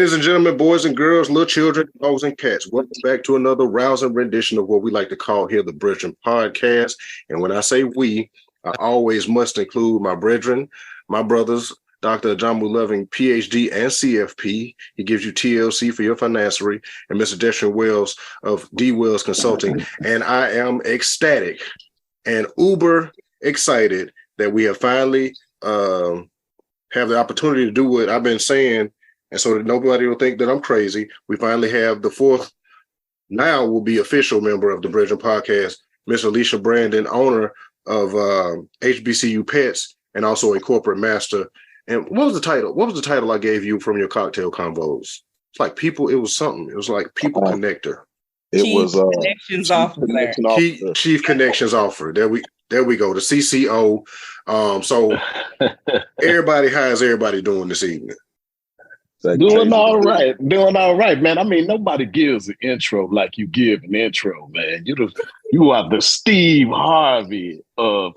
Ladies and gentlemen, boys and girls, little children, dogs and cats, welcome back to another rousing rendition of what we like to call here the BREADren podcast. And when I say we, I always must include my brethren, my brothers, Dr. Ajamu Loving, PhD and CFP. He gives you TLC for your financery, and Mr. Deshaun Wells of D Wells Consulting. And I am ecstatic and uber excited that we have finally have the opportunity to do what I've been saying. And so that nobody will think that I'm crazy, we finally have the fourth, now will be official member of the BREADren podcast, Miss Alicia Brandon, owner of HBCU Pets and also a corporate master. And what was the title? What was the title I gave you from your cocktail convos? It's like people, it was something. It was like people connector. It was Connections Officer. Chief Connections Officer. There we go. The CCO. So everybody, how's everybody doing this evening? Doing all right, man. I mean, nobody gives an intro like you give an intro, man. You are the Steve Harvey of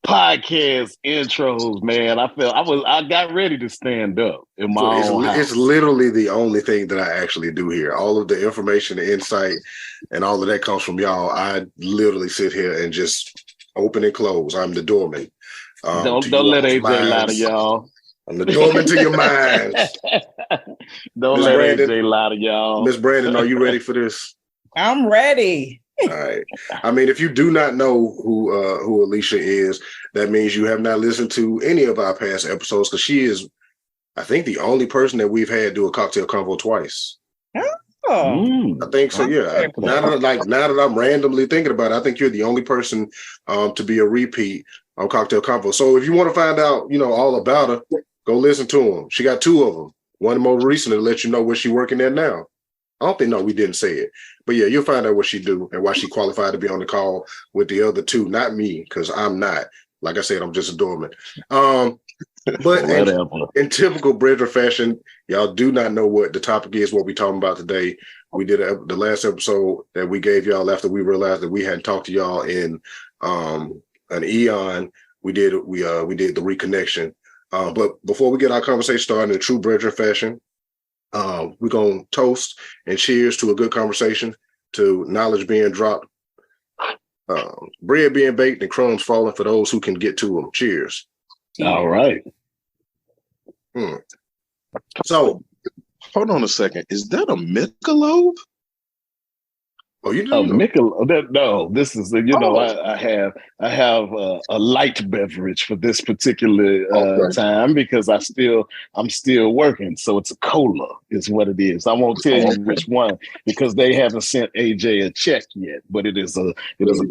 podcast intros, man. I got ready to stand up in my own house. It's literally the only thing that I actually do here. All of the information, the insight, and all of that comes from y'all. I literally sit here and just open and close. I'm the doorman. Don't let AJ lie to y'all. I'm the doorman to your minds. Don't let AJ lie to y'all. Miss Brandon, are you ready for this? I'm ready. All right. I mean, if you do not know who Alicia is, that means you have not listened to any of our past episodes, because she is, I think, the only person that we've had do a cocktail convo twice. Oh, I think so. Yeah. Now that I'm randomly thinking about it, I think you're the only person to be a repeat on cocktail convo. So if you want to find out, all about her, go listen to them. She got two of them. One more recently to let you know where she's working at now. I don't think, no, we didn't say it. But yeah, you'll find out what she do and why she qualified to be on the call with the other two. Not me, because I'm not. Like I said, I'm just a doorman. But in typical BREADren fashion, y'all do not know what the topic is, what we're talking about today. We did the last episode that we gave y'all after we realized that we hadn't talked to y'all in an eon. We did the reconnection. But before we get our conversation started in true BREADren fashion, we're going to toast and cheers to a good conversation, to knowledge being dropped, bread being baked, and crumbs falling for those who can get to them. Cheers. All right. So, hold on a second. Is that a Michelob? Oh, you do? No, this is I have a light beverage for this particular time because I'm still working, so it's a cola is what it is. I won't tell you which one because they haven't sent AJ a check yet, but it is a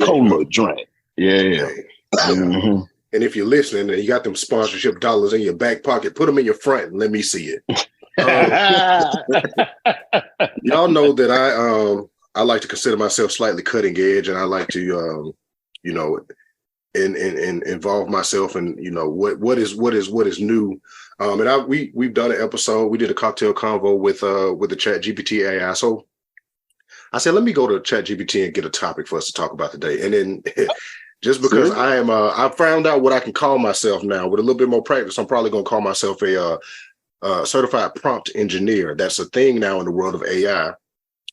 cola drink. Yeah. Mm-hmm. And if you're listening and you got them sponsorship dollars in your back pocket, put them in your front and let me see it. Y'all know that I like to consider myself slightly cutting edge, and I like to, involve myself in, what is new. And we've done an episode. We did a cocktail convo with the ChatGPT AI. So I said, let me go to ChatGPT and get a topic for us to talk about today. And then just because I found out what I can call myself now with a little bit more practice, I'm probably going to call myself a certified prompt engineer. That's a thing now in the world of AI,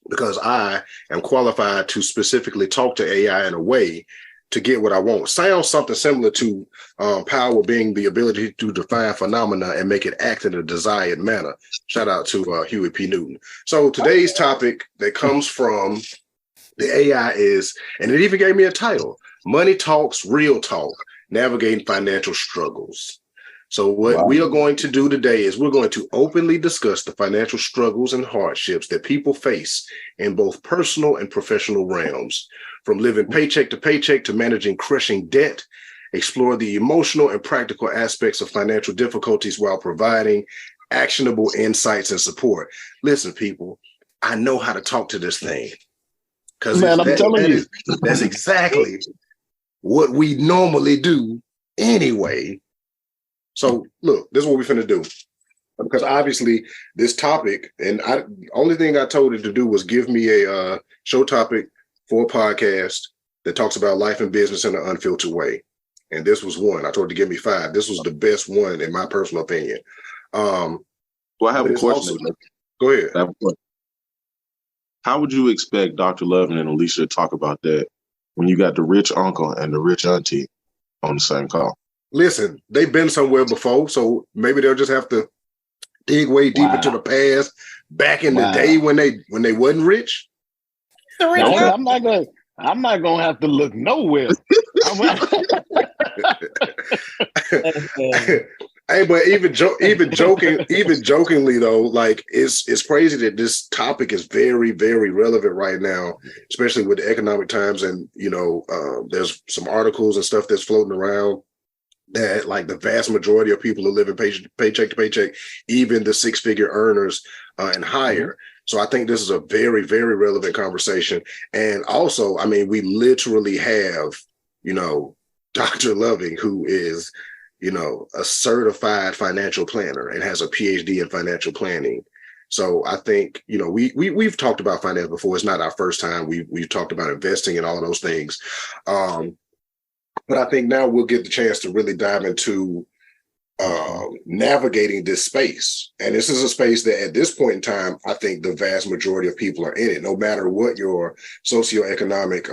because I am qualified to specifically talk to AI in a way to get what I want. Sounds something similar to power being the ability to define phenomena and make it act in a desired manner. Shout out to Huey P. Newton. So today's topic that comes from the AI is, and it even gave me a title, Money Talks, Real Talk, Navigating Financial Struggles. So what we are going to do today is we're going to openly discuss the financial struggles and hardships that people face in both personal and professional realms, from living paycheck to paycheck to managing crushing debt, explore the emotional and practical aspects of financial difficulties while providing actionable insights and support. Listen, people, I know how to talk to this thing. Because that's exactly what we normally do anyway. So look, this is what we're finna do. Because obviously this topic, and only thing I told it to do was give me a show topic for a podcast that talks about life and business in an unfiltered way. And this was one. I told it to give me 5. This was the best one in my personal opinion. Well, I have a question. Go ahead. How would you expect Dr. Lovin and Alicia to talk about that when you got the rich uncle and the rich auntie on the same call? Listen, they've been somewhere before, so maybe they'll just have to dig way deep into the past, back in the day when they wasn't rich. I'm not gonna have to look nowhere. Hey, but even jokingly though, like it's crazy that this topic is very, very relevant right now, especially with the economic times. And there's some articles and stuff that's floating around that like the vast majority of people are living paycheck to paycheck, even the six-figure earners and higher. So I think this is a very, very relevant conversation. And also, I mean, we literally have, Dr. Loving, who is, a certified financial planner and has a PhD in financial planning. So I think, we've talked about finance before. It's not our first time. We've talked about investing and all of those things. But I think now we'll get the chance to really dive into navigating this space. And this is a space that at this point in time, I think the vast majority of people are in it, no matter what your socioeconomic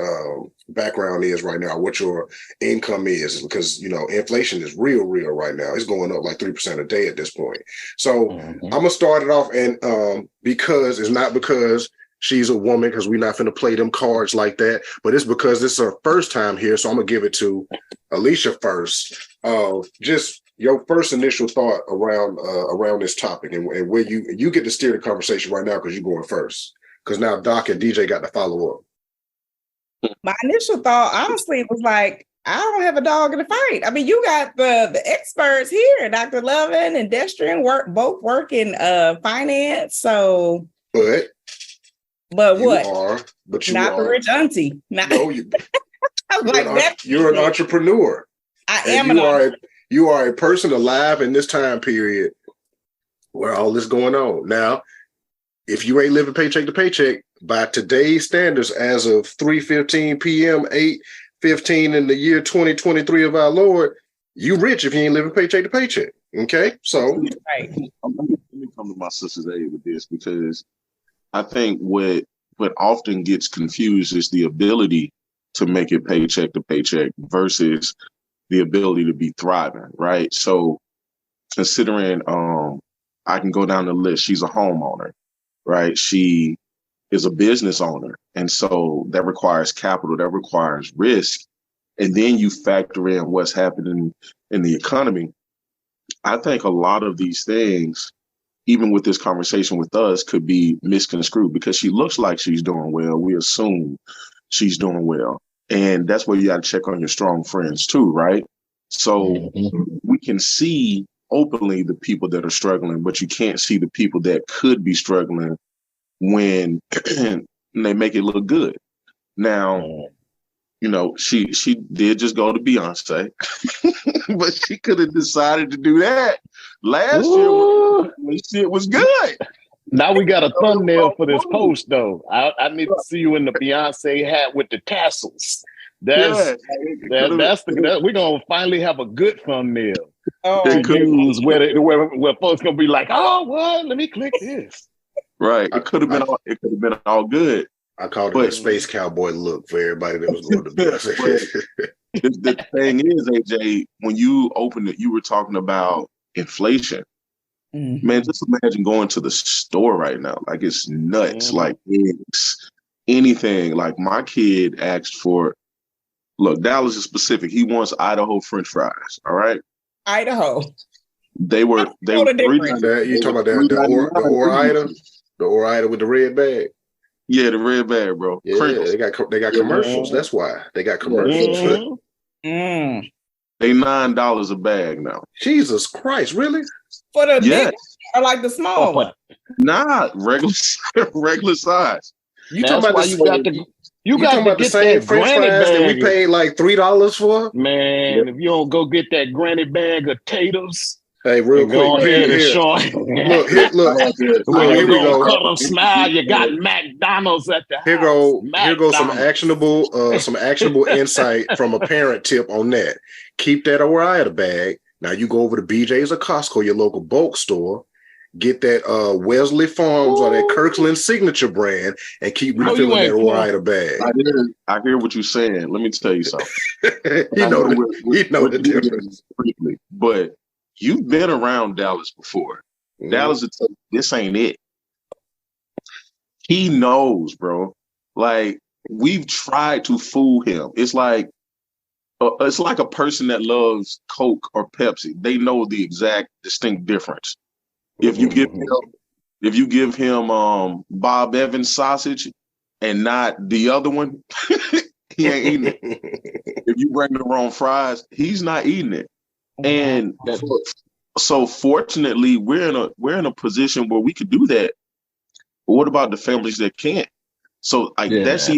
background is right now, what your income is, because, inflation is real right now. It's going up like 3% a day at this point. So I'm going to start it off. And because it's not because she's a woman, because we're not going to play them cards like that, but it's because this is her first time here. So I'm going to give it to Alicia first. Just your first initial thought around this topic, and where you get to steer the conversation right now because you're going first. Because now Doc and DJ got to follow up. My initial thought, honestly, was like, I don't have a dog in the fight. I mean, you got the experts here, Dr. Lovin and Destrian both work in finance. So, but what? But you not are the rich auntie. No, you're an entrepreneur. I am. You are a person alive in this time period where all this going on. Now, if you ain't living paycheck to paycheck, by today's standards, as of 3:15 p.m., 8:15 in the year 2023 of our Lord, you rich if you ain't living paycheck to paycheck. Okay, so let me come to my sister's aid with this, because I think what often gets confused is the ability to make it paycheck to paycheck versus the ability to be thriving, right? So considering I can go down the list, she's a homeowner, right? She is a business owner. And so that requires capital, that requires risk. And then you factor in what's happening in the economy. I think a lot of these things, even with this conversation with us, could be misconstrued because she looks like she's doing well. We assume she's doing well. And that's where you got to check on your strong friends too, right? So we can see openly the people that are struggling, but you can't see the people that could be struggling when they make it look good. Now, she did just go to Beyonce, but she could have decided to do that last year when shit was good. Now we got a thumbnail for this post, though. I need to see you in the Beyonce hat with the tassels. We're gonna finally have a good thumbnail to use where folks gonna be like, oh, what? Let me click this. Right. It could have been all good. I called it a space cowboy look for everybody that was going to Beyonce. The thing is, AJ, when you opened it, you were talking about inflation. Man, just imagine going to the store right now. Like, it's nuts. Like, eggs, anything. Like, my kid asked for, look, Dallas is specific. He wants Idaho French fries. All right. Idaho. You talking about the Ore-Ida? The Ore-Ida with the red bag? Yeah, the red bag, bro. Yeah, they got commercials. That's why they got commercials. They $9 a bag now. Jesus Christ, really? For the big or like the small one? Nah, regular size. You talking about the same French fries that we paid like $3 for? Man, if you don't go get that granny bag of taters. Hey, real quick. Look. Here we go. Cut them smile. You got McDonald's at the house. Here goes some actionable insight from a parent tip on that. Keep that Ore-Ida bag. Now you go over to BJ's or Costco, your local bulk store, get that Wesley Farms or that Kirkland signature brand and keep refilling that Ryder bag. I hear what you're saying. Let me tell you something. He know the difference. Briefly, but you've been around Dallas before. Mm-hmm. Dallas, this ain't it. He knows, bro. Like, we've tried to fool him. It's like a person that loves Coke or Pepsi. They know the exact distinct difference. If you give him Bob Evans sausage and not the other one, he ain't eating it. If you bring the wrong fries, he's not eating it. And so fortunately, we're in a position where we could do that. But what about the families that can't? So that's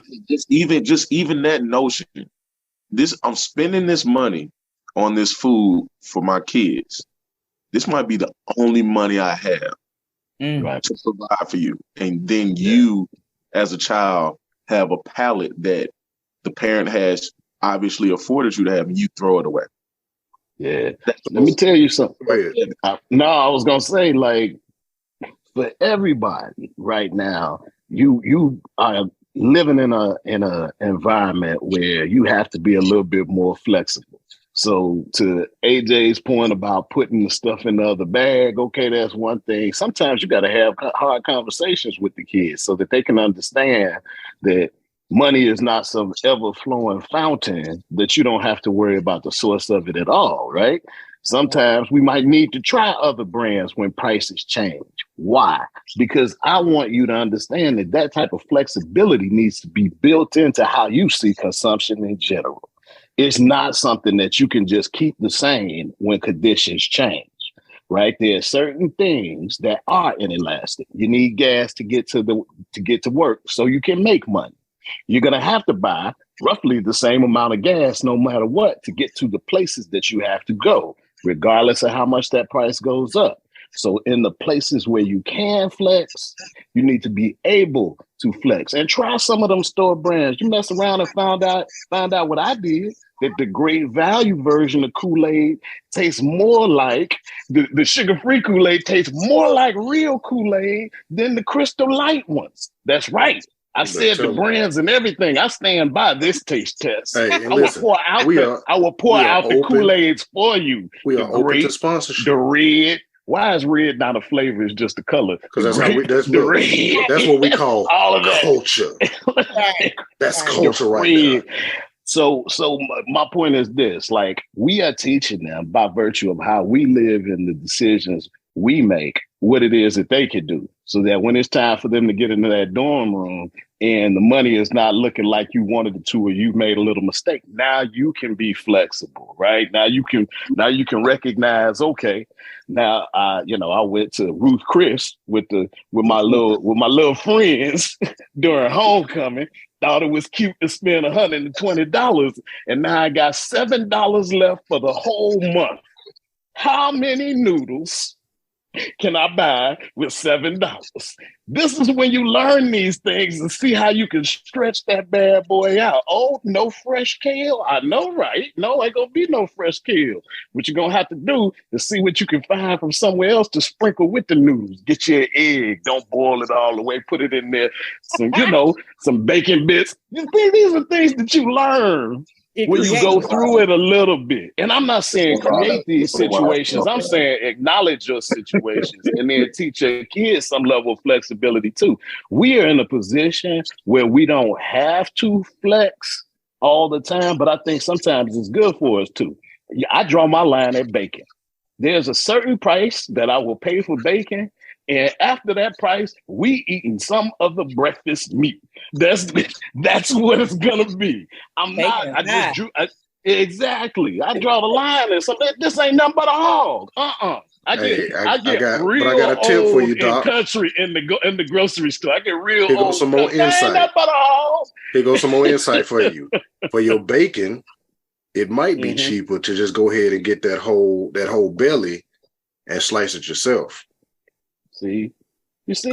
even that notion. I'm spending this money on this food for my kids. This might be the only money I have to provide for you. And then you, as a child, have a palate that the parent has obviously afforded you to have, and you throw it away. Yeah. Let me tell you something. I was going to say, like, for everybody right now, you are living in a environment where you have to be a little bit more flexible. So to AJ's point about putting the stuff in the other bag, okay, that's one thing. Sometimes you got to have hard conversations with the kids so that they can understand that money is not some ever-flowing fountain that you don't have to worry about the source of it at all, right? Sometimes we might need to try other brands when prices change. Why? Because I want you to understand that type of flexibility needs to be built into how you see consumption in general. It's not something that you can just keep the same when conditions change, right? There are certain things that are inelastic. You need gas to get to work so you can make money. You're going to have to buy roughly the same amount of gas no matter what to get to the places that you have to go, regardless of how much that price goes up. So in the places where you can flex, you need to be able to flex and try some of them store brands. You mess around and found out what I did, that the great value version of Kool-Aid tastes more like the sugar-free Kool-Aid tastes more like real Kool-Aid than the Crystal Light ones. That's right. I said the brands and everything. I stand by this taste test. Hey, I will pour out the Kool-Aids for you. We are open to sponsorship. The red. Why is red not a flavor? It's just a color. Because that's what we call all of culture. That's culture right now. So my point is this: like, we are teaching them by virtue of how we live and the decisions we make, what it is that they can do, so that when it's time for them to get into that dorm room and the money is not looking like you wanted it to, or you made a little mistake, now you can be flexible, right? Now you can recognize, okay, now I went to Ruth Chris with my little friends during homecoming. Thought it was cute to spend $120, and now I got $7 left for the whole month. How many noodles can I buy with $7? This is when you learn these things and see how you can stretch that bad boy out. Oh, no fresh kale? I know, right? No, ain't gonna be no fresh kale. What you're gonna have to do is see what you can find from somewhere else to sprinkle with the noodles. Get your egg. Don't boil it all the way. Put it in there. Some bacon bits. These are things that you learn when you go through it a little bit. And I'm not saying create these situations. I'm saying acknowledge your situations and then teach your kids some level of flexibility too. We are in a position where we don't have to flex all the time, but I think sometimes it's good for us too. I draw my line at bacon. There's a certain price that I will pay for bacon. And after that price, we eating some of the breakfast meat. That's what it's gonna be. Exactly. I draw the line and so this ain't nothing but a hog. I got a tip for you, Doc. Country in the grocery store. I get real. Here goes some more insight. Here goes some more insight for you. For your bacon, it might be cheaper to just go ahead and get that whole belly and slice it yourself. See, these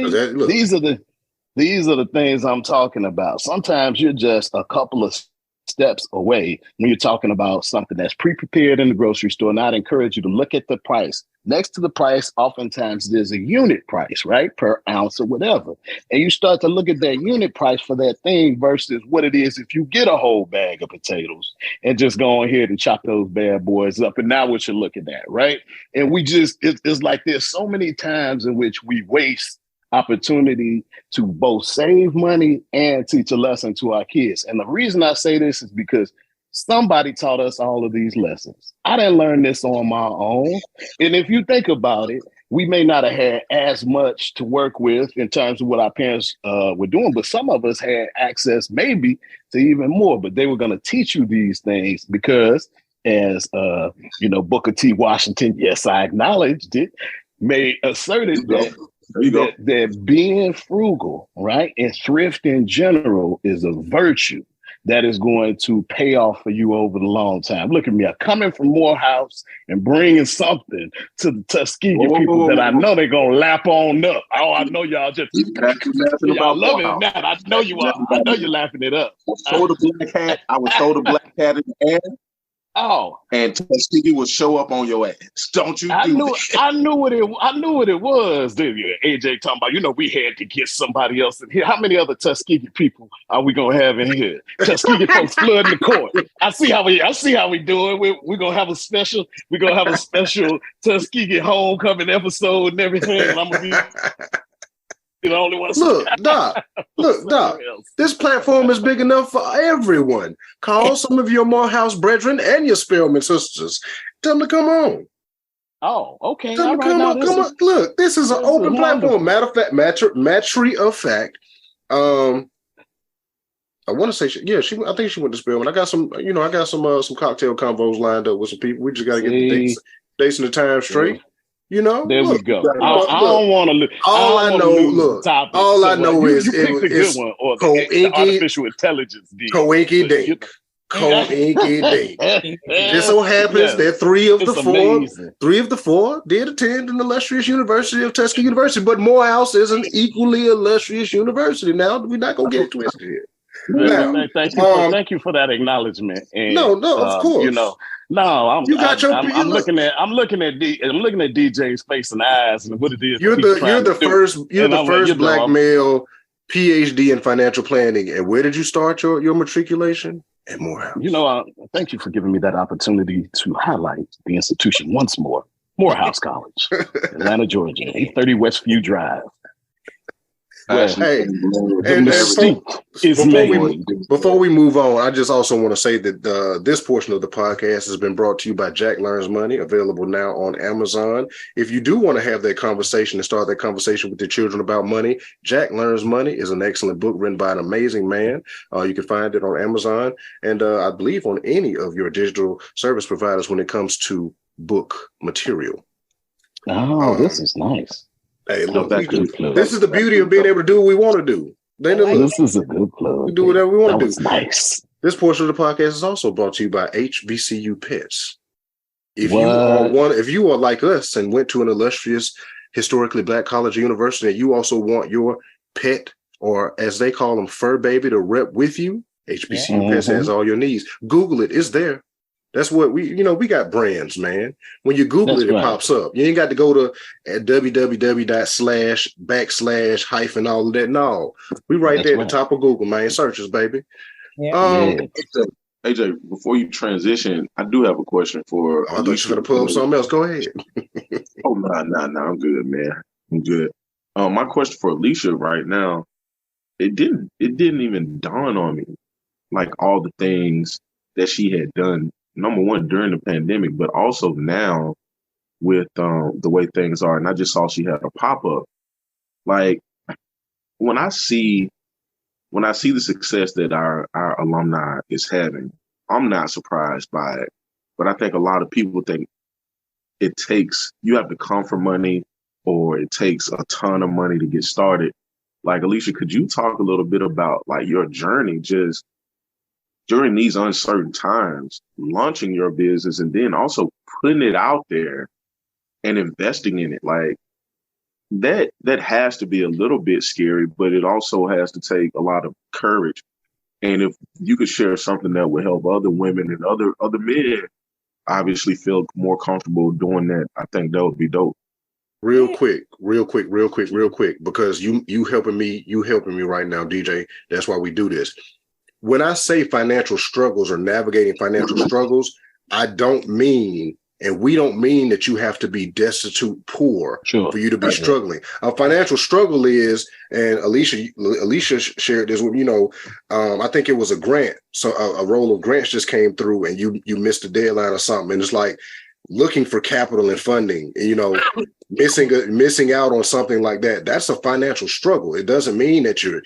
are the things I'm talking about. Sometimes you're just a couple of steps away when you're talking about something that's pre-prepared in the grocery store. And I'd encourage you to look at the price. Next to the price, oftentimes there's a unit price, right? Per ounce or whatever. And you start to look at that unit price for that thing versus what it is if you get a whole bag of potatoes and just go ahead and chop those bad boys up. And now what you're looking at, right? And it's like there's so many times in which we waste opportunity to both save money and teach a lesson to our kids. And the reason I say this is because somebody taught us all of these lessons. I didn't learn this on my own. And if you think about it, we may not have had as much to work with in terms of what our parents were doing, but some of us had access maybe to even more, but they were going to teach you these things because as, Booker T. Washington, yes, I acknowledged it, asserted that being frugal, right, and thrift in general is a virtue that is going to pay off for you over the long time. Look at me, I'm coming from Morehouse and bringing something to the Tuskegee people that I know they're going to lap on up. Oh, I know y'all just y'all loving that. I know you are. I know you're laughing it up. I was told a black cat in the air. Oh, and Tuskegee will show up on your ass. Don't you? I knew what it was. Didn't you? AJ talking about. We had to get somebody else in here. How many other Tuskegee people are we gonna have in here? Tuskegee folks flooding the court. I see how we doing. We're gonna have a special. We're gonna have a special Tuskegee homecoming episode and everything. And I'm gonna be. The only one. Look, Doc. This platform is big enough for everyone. Call some of your Morehouse brethren and your Spellman sisters. Tell them to come on. Oh, okay. Tell them to come on. Look, this is an open platform. Matter of fact, matter of fact. I want to say, I think she went to Spellman. I got some, some cocktail convos lined up with some people. We just got to get the dates and the time straight. Yeah. There we go. I don't want to look. All I know is the artificial intelligence. Coinky dink. Just so happens that three of the four did attend an illustrious university of Tuskegee University, but Morehouse is an equally illustrious university. Now we're not gonna get it twisted here. Thank you for that acknowledgement. And, of course. I'm looking at DJ's face and eyes and what it is. You're the first black male PhD in financial planning. And where did you start your matriculation? At Morehouse. Thank you for giving me that opportunity to highlight the institution once more. Morehouse College, Atlanta, Georgia, 830 Westview Drive. Before we move on, I just also want to say that this portion of the podcast has been brought to you by Jack Learns Money, available now on Amazon. If you do want to have that conversation and start that conversation with your children about money, Jack Learns Money is an excellent book written by an amazing man. You can find it on Amazon and I believe on any of your digital service providers when it comes to book material. Oh, this is nice. Hey, look, this is the beauty of being able to do what we want to do. This is a good plug. We do whatever we want to do. Nice. This portion of the podcast is also brought to you by HBCU Pets. If you are like us and went to an illustrious, historically black college or university, and you also want your pet, or as they call them, fur baby, to rep with you, HBCU Pets has all your needs. Google it; it's there. That's what we got brands, man. When you Google it pops up. You ain't got to go to www./ all of that. No, we right there at the top of Google, man. Searches, baby. Yeah. AJ, before you transition, I do have a question for. I thought you were going to pull up something else. Go ahead. Oh, no, I'm good, man. I'm good. My question for Alicia right now, it didn't even dawn on me, like all the things that she had done. Number one, during the pandemic, but also now with the way things are. And I just saw she had a pop-up. Like when I see the success that our alumni is having, I'm not surprised by it. But I think a lot of people think you have to come for money or it takes a ton of money to get started. Like, Alicia, could you talk a little bit about like your journey just during these uncertain times, launching your business and then also putting it out there and investing in it? Like that has to be a little bit scary, but it also has to take a lot of courage And if you could share something that would help other women and other men obviously feel more comfortable doing that, I think that would be dope. Real quick, because you helping me right now, DJ. That's why we do this. When I say financial struggles or navigating financial struggles, I don't mean, and we don't mean that you have to be destitute, poor for you to be struggling. A financial struggle is, and Alicia shared this with, I think it was a grant. So a roll of grants just came through and you missed a deadline or something. And it's like looking for capital and funding, missing out on something like that. That's a financial struggle. It doesn't mean that you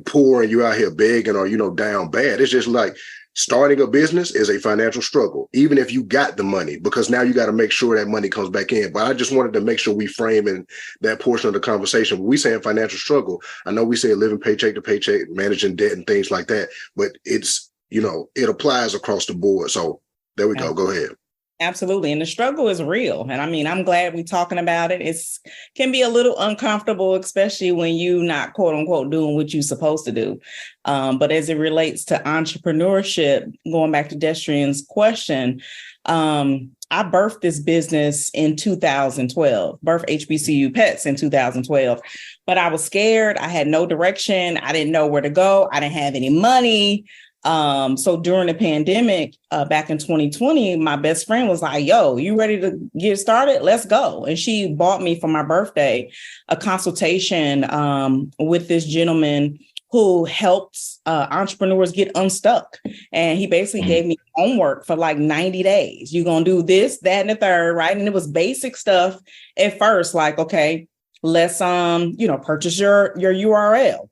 poor and you're out here begging or, down bad. It's just like, starting a business is a financial struggle, even if you got the money, because now you got to make sure that money comes back in. But I just wanted to make sure we frame in that portion of the conversation. When we say financial struggle, I know we say living paycheck to paycheck, managing debt and things like that, but it's, it applies across the board. So there we go. Go ahead. Absolutely. And the struggle is real. And I mean, I'm glad we're talking about it. It's can be a little uncomfortable, especially when you're not, quote unquote, doing what you're supposed to do. But as it relates to entrepreneurship, going back to Destrian's question, I birthed this business in 2012, birthed HBCU Pets in 2012. But I was scared. I had no direction. I didn't know where to go. I didn't have any money. So during the pandemic, back in 2020, my best friend was like, yo, you ready to get started? Let's go. And she bought me for my birthday a consultation with this gentleman who helps entrepreneurs get unstuck. And he basically gave me homework for like 90 days. You're going to do this, that, and the third, right? And it was basic stuff at first, like, okay, let's, purchase your URL.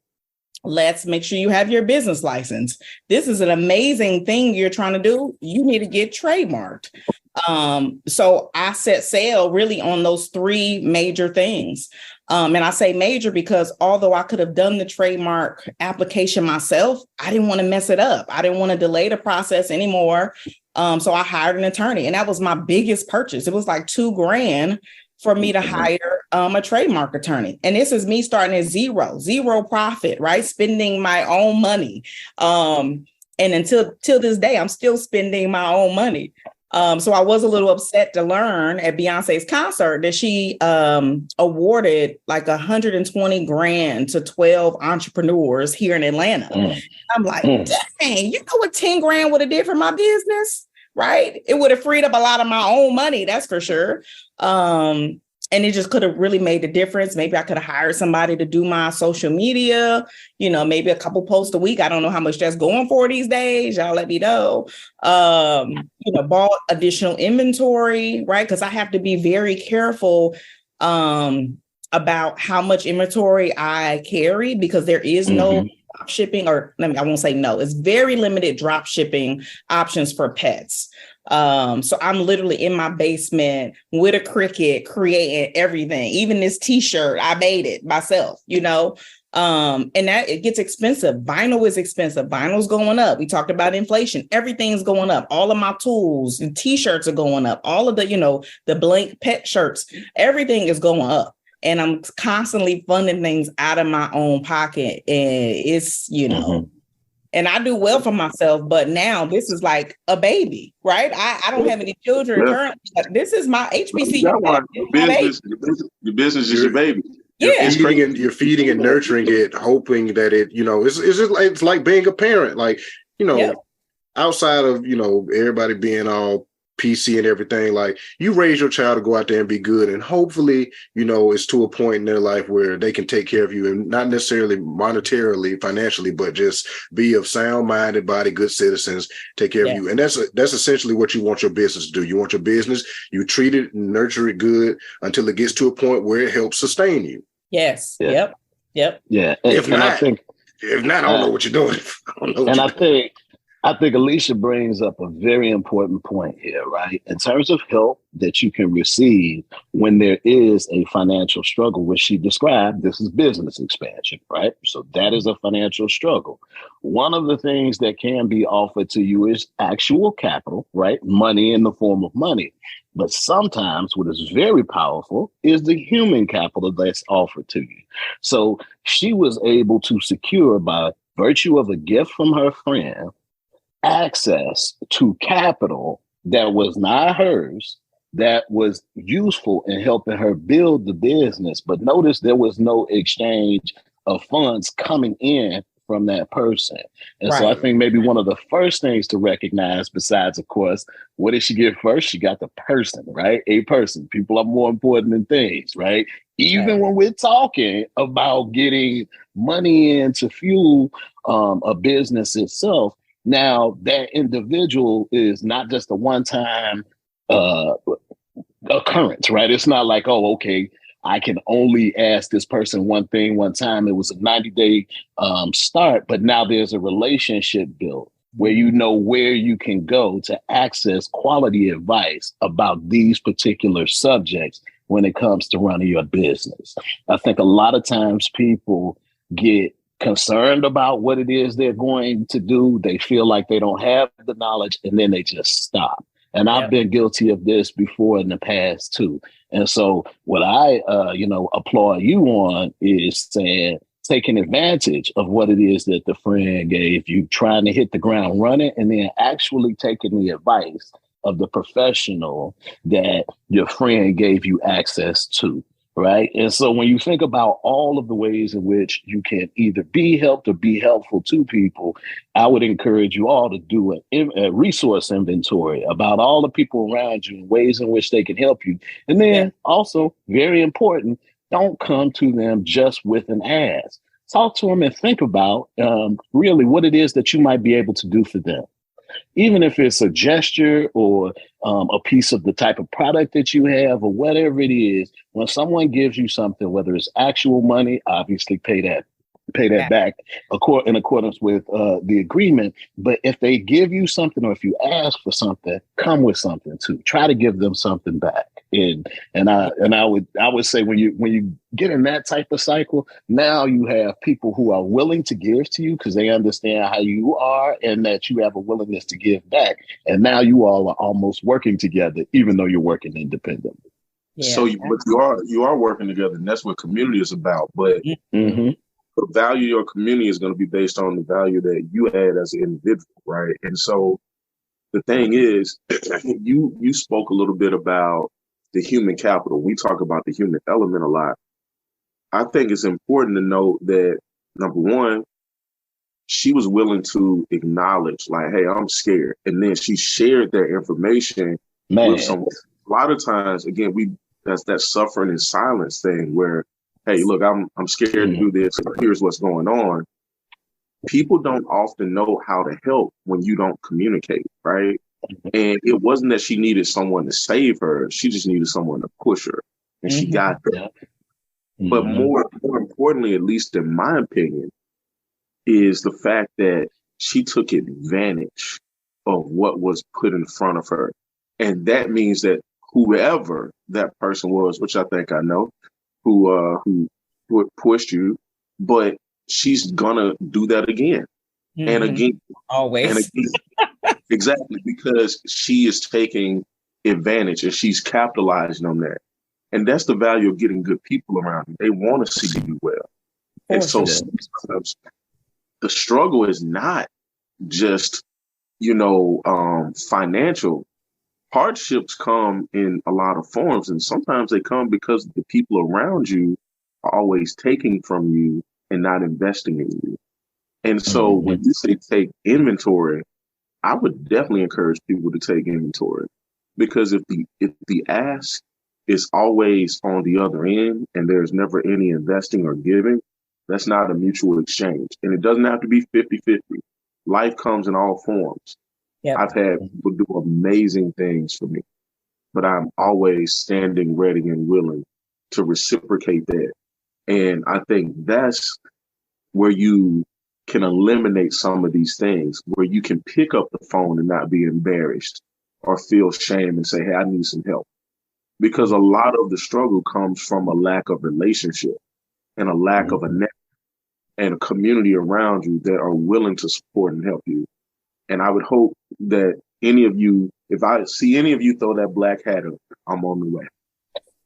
Let's make sure you have your business license. This is an amazing thing you're trying to do. You need to get trademarked. So I set sail really on those three major things. And I say major because although I could have done the trademark application myself, I didn't want to mess it up. I didn't want to delay the process anymore. So I hired an attorney, and that was my biggest purchase. It was like $2,000 for me to hire a trademark attorney. And this is me starting at zero profit, right? Spending my own money. And till this day, I'm still spending my own money. So I was a little upset to learn at Beyonce's concert that she awarded like $120,000 to 12 entrepreneurs here in Atlanta. I'm like, dang, you know what $10,000 would have did for my business? Right? It would have freed up a lot of my own money, that's for sure. And it just could have really made a difference. Maybe I could have hired somebody to do my social media, maybe a couple posts a week. I don't know how much that's going for these days. Y'all let me know. Bought additional inventory, right? Because I have to be very careful about how much inventory I carry, because there is no drop shipping, or I won't say no, it's very limited drop shipping options for pets. So I'm literally in my basement with a Cricut creating everything. Even this t-shirt, I made it myself, and that it gets expensive. Vinyl is expensive. Vinyl's going up. We talked about inflation. Everything's going up. All of my tools and t-shirts are going up. All of the, the blank pet shirts, everything is going up. And I'm constantly funding things out of my own pocket. And it's, and I do well for myself, but now this is like a baby, right? I don't have any children currently, but this is my HBCU. Your business is your baby. You're feeding and nurturing it, hoping that it, it's like being a parent, like, outside of, everybody being all PC and everything, like you raise your child to go out there and be good, and hopefully it's to a point in their life where they can take care of you, and not necessarily monetarily, financially, but just be of sound-minded body, good citizens, take care of you. And that's essentially what you want your business to do. You want your business, you treat it and nurture it good until it gets to a point where it helps sustain you. Yes. Yeah. Yep. Yeah. If not, I don't know what you're doing. I think Alicia brings up a very important point here, right? In terms of help that you can receive when there is a financial struggle, which she described, this is business expansion, right? So that is a financial struggle. One of the things that can be offered to you is actual capital, right? Money in the form of money. But sometimes what is very powerful is the human capital that's offered to you. So she was able to secure by virtue of a gift from her friend, access to capital that was not hers, that was useful in helping her build the business. But notice there was no exchange of funds coming in from that person. And so I think maybe one of the first things to recognize, besides, of course, what did she get first? She got the person, right? A person. People are more important than things, right? Even when we're talking about getting money in to fuel a business itself, now that individual is not just a one-time occurrence, right? It's not like, oh, okay, I can only ask this person one thing one time. It was a 90-day start, but now there's a relationship built where you know where you can go to access quality advice about these particular subjects when it comes to running your business. I think a lot of times people get concerned about what it is they're going to do. They feel like they don't have the knowledge, and then they just stop. And I've been guilty of this before in the past too. And so what I, applaud you on is saying, taking advantage of what it is that the friend gave you, trying to hit the ground running, and then actually taking the advice of the professional that your friend gave you access to. Right. And so when you think about all of the ways in which you can either be helped or be helpful to people, I would encourage you all to do a resource inventory about all the people around you and ways in which they can help you. And then also, very important, don't come to them just with an ask. Talk to them and think about really what it is that you might be able to do for them. Even if it's a gesture or a piece of the type of product that you have or whatever it is, when someone gives you something, whether it's actual money, obviously pay that back in accordance with the agreement. But if they give you something, or if you ask for something, come with something too. Try to give them something back. And I would say when you get in that type of cycle, now you have people who are willing to give to you because they understand how you are and that you have a willingness to give back. And now you all are almost working together, even though you're working independently. Yeah. So you are working together, and that's what community is about. But the value of your community is going to be based on the value that you had as an individual, right? And so the thing is, you spoke a little bit about the human capital. We talk about the human element a lot. I think it's important to note that, number one, she was willing to acknowledge, like, hey, I'm scared. And then she shared that information with someone. A lot of times, again, that's that suffering in silence thing where, hey, look, I'm scared to do this. Here's what's going on. People don't often know how to help when you don't communicate, right? And it wasn't that she needed someone to save her. She just needed someone to push her. And she got there. But more importantly, at least in my opinion, is the fact that she took advantage of what was put in front of her. And that means that whoever that person was, which I think I know, who pushed you, but she's gonna do that again. And again. Always. And again, exactly, because she is taking advantage and she's capitalizing on that. And that's the value of getting good people around you. They want to see you do well. And so sometimes the struggle is not just, financial. Hardships come in a lot of forms, and sometimes they come because the people around you are always taking from you and not investing in you. And so when you say take inventory, I would definitely encourage people to take inventory, because if the ask is always on the other end and there's never any investing or giving, that's not a mutual exchange. And it doesn't have to be 50-50. Life comes in all forms. Yep. I've had people do amazing things for me, but I'm always standing ready and willing to reciprocate that. And I think that's where you can eliminate some of these things, where you can pick up the phone and not be embarrassed or feel shame and say, hey, I need some help. Because a lot of the struggle comes from a lack of relationship and a lack of a network and a community around you that are willing to support and help you. And I would hope that any of you, if I see any of you throw that black hat up, I'm on the way.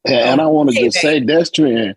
And I want to just say, Destrian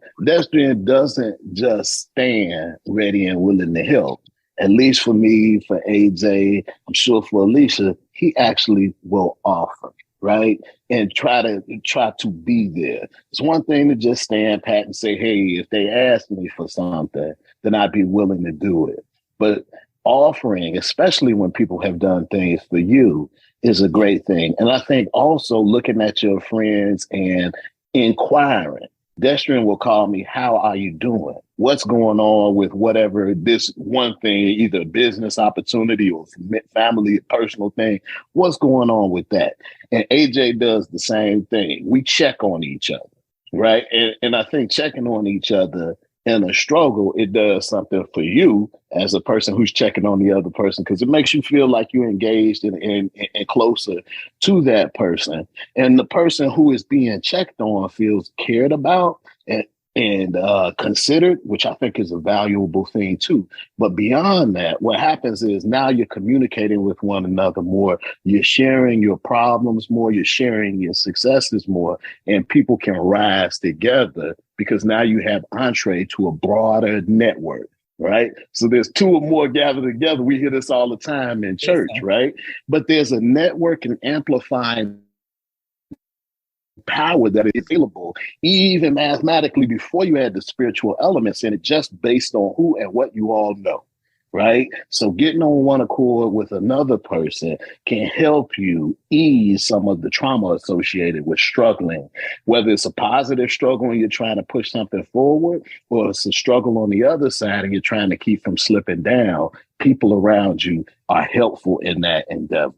doesn't just stand ready and willing to help. at least for me, for AJ, I'm sure for Alicia, he actually will offer, right? And try to be there. It's one thing to just stand pat and say, hey, if they ask me for something, then I'd be willing to do it. But offering, especially when people have done things for you, is a great thing. And I think also looking at your friends and inquiring. Destrian will call me, how are you doing? What's going on with whatever this one thing, either a business opportunity or family, personal thing? What's going on with that? And AJ does the same thing. We check on each other, right? And I think checking on each other in a struggle, it does something for you as a person who's checking on the other person, because it makes you feel like you're engaged and closer to that person. And the person who is being checked on feels cared about and considered, which I think is a valuable thing too. But beyond that, what happens is now you're communicating with one another more, you're sharing your problems more, you're sharing your successes more, and people can rise together because now you have entree to a broader network, right? So there's two or more gathered together. We hear this all the time in church, right? But there's a network and amplifying power that is available, even mathematically, before you add the spiritual elements in it, just based on who and what you all know, right? So getting on one accord with another person can help you ease some of the trauma associated with struggling, whether it's a positive struggle and you're trying to push something forward, or it's a struggle on the other side and you're trying to keep from slipping down. People around you are helpful in that endeavor.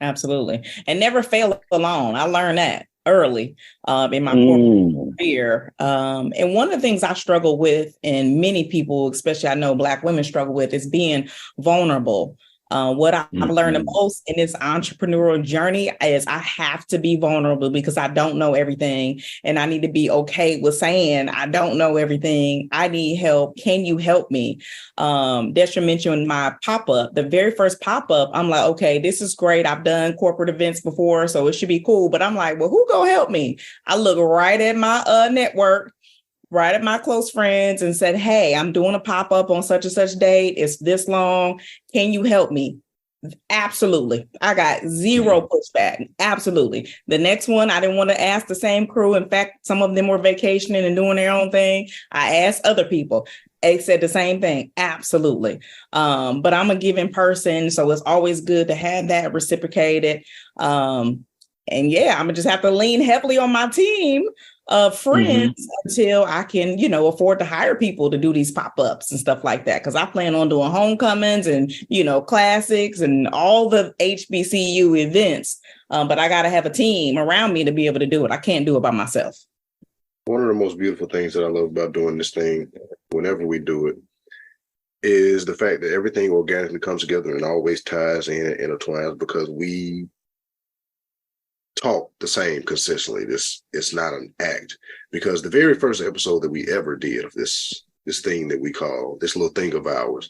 Absolutely. And never fail alone. I learned that early in my corporate career. And one of the things I struggle with, and many people, especially I know Black women struggle with, is being vulnerable. What I've learned the most in this entrepreneurial journey is I have to be vulnerable because I don't know everything. And I need to be okay with saying, I don't know everything. I need help. Can you help me? Destra mentioned my pop-up, the very first pop-up. I'm like, okay, this is great. I've done corporate events before, so it should be cool. But I'm like, well, who gonna help me? I look right at my network, right at my close friends and said, hey, I'm doing a pop-up on such and such date. It's this long. Can you help me? Absolutely. I got zero pushback. Absolutely. The next one, I didn't want to ask the same crew. In fact, some of them were vacationing and doing their own thing. I asked other people. They said the same thing. Absolutely. But I'm a giving person, so it's always good to have that reciprocated. And yeah, I'm gonna just have to lean heavily on my team of friends until I can, afford to hire people to do these pop-ups and stuff like that. Because I plan on doing homecomings and, classics and all the HBCU events. But I got to have a team around me to be able to do it. I can't do it by myself. One of the most beautiful things that I love about doing this thing, whenever we do it, is the fact that everything organically comes together and always ties in and intertwines because we talk the same consistently. It's not an act, because the very first episode that we ever did of this thing that we call this little thing of ours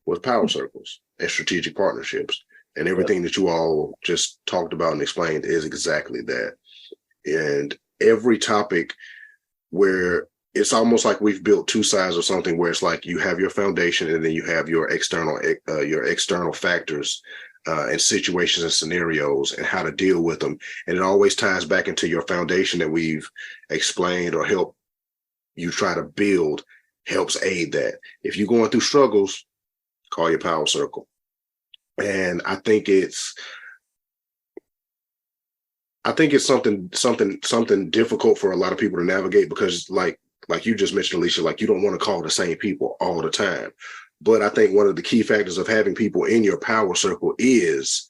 was power circles and strategic partnerships, and everything that you all just talked about and explained is exactly that. And every topic where it's almost like we've built two sides of something, where it's like you have your foundation and then you have your external factors and situations and scenarios and how to deal with them. And it always ties back into your foundation that we've explained or help you try to build, helps aid that. If you're going through struggles, call your power circle. And I think it's something difficult for a lot of people to navigate, because like you just mentioned, Alicia, like you don't want to call the same people all the time. But I think one of the key factors of having people in your power circle is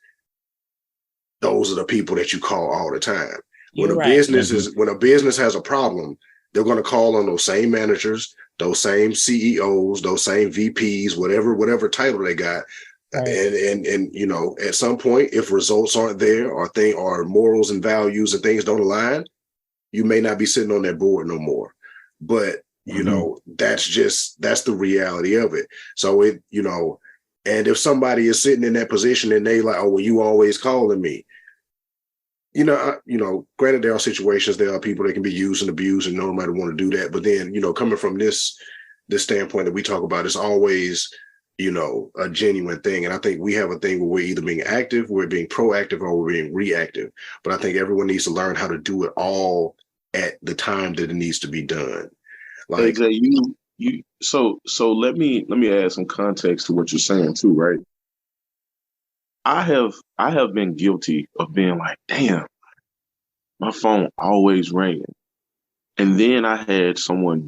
those are the people that you call all the time. When a business has a problem, they're going to call on those same managers, those same CEOs, those same VPs, whatever title they got. Right. And at some point, if results aren't there or morals and values and things don't align, you may not be sitting on that board no more. But that's the reality of it. So and if somebody is sitting in that position and they like, oh, well, you always calling me, granted, there are situations, there are people that can be used and abused and nobody want to do that. But then, coming from this standpoint that we talk about, it's always a genuine thing. And I think we have a thing where we're either being active, we're being proactive, or we're being reactive. But I think everyone needs to learn how to do it all at the time that it needs to be done. Like, so let me add some context to what you're saying too, right? I have been guilty of being like, damn, my phone always ringing. And then I had someone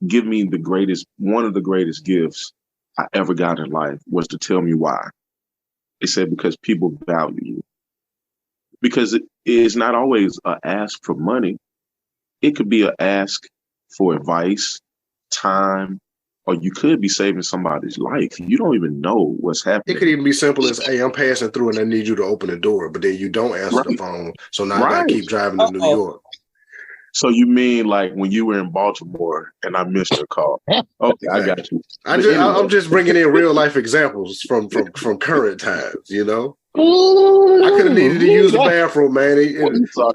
give me one of the greatest gifts I ever got in life was to tell me why. They said, because people value you. Because it is not always an ask for money. It could be an ask for advice, time, or you could be saving somebody's life. You don't even know what's happening. It could even be simple as, hey, I'm passing through and I need you to open the door, but then you don't answer the phone. So now I gotta keep driving to New York. So you mean like when you were in Baltimore and I missed your call? Okay, I got you. I'm just bringing in real life examples from current times, I could have needed to use the bathroom, man.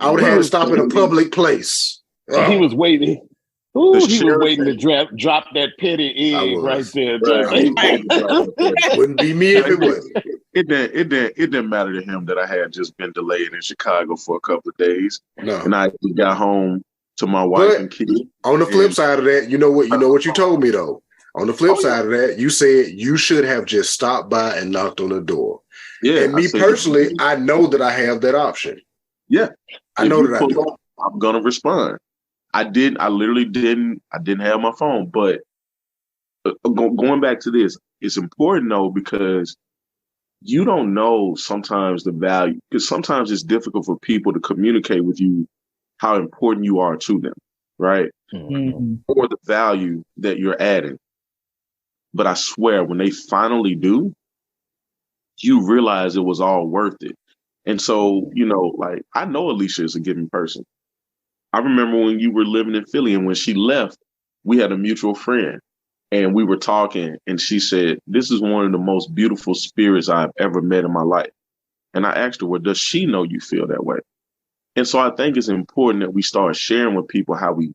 I would have had to stop in a public place. He was waiting. Ooh, he was waiting to drop that petty egg right there. Wouldn't be me if it wasn't. It didn't matter to him that I had just been delayed in Chicago for a couple of days. No. And I got home to my wife and kids. On the flip side of that, you know what you told me though. On the flip side of that, you said you should have just stopped by and knocked on the door. Yeah. And me personally, I know that I have that option. Yeah. I know that I do. I'm gonna respond. I literally didn't have my phone, but going back to this, it's important though, because you don't know sometimes the value, because sometimes it's difficult for people to communicate with you how important you are to them, right? Mm-hmm. Or the value that you're adding. But I swear, when they finally do, you realize it was all worth it. And so, like, I know Alicia is a giving person. I remember when you were living in Philly and when she left, we had a mutual friend and we were talking and she said, this is one of the most beautiful spirits I've ever met in my life. And I asked her, well, does she know you feel that way? And so I think it's important that we start sharing with people how we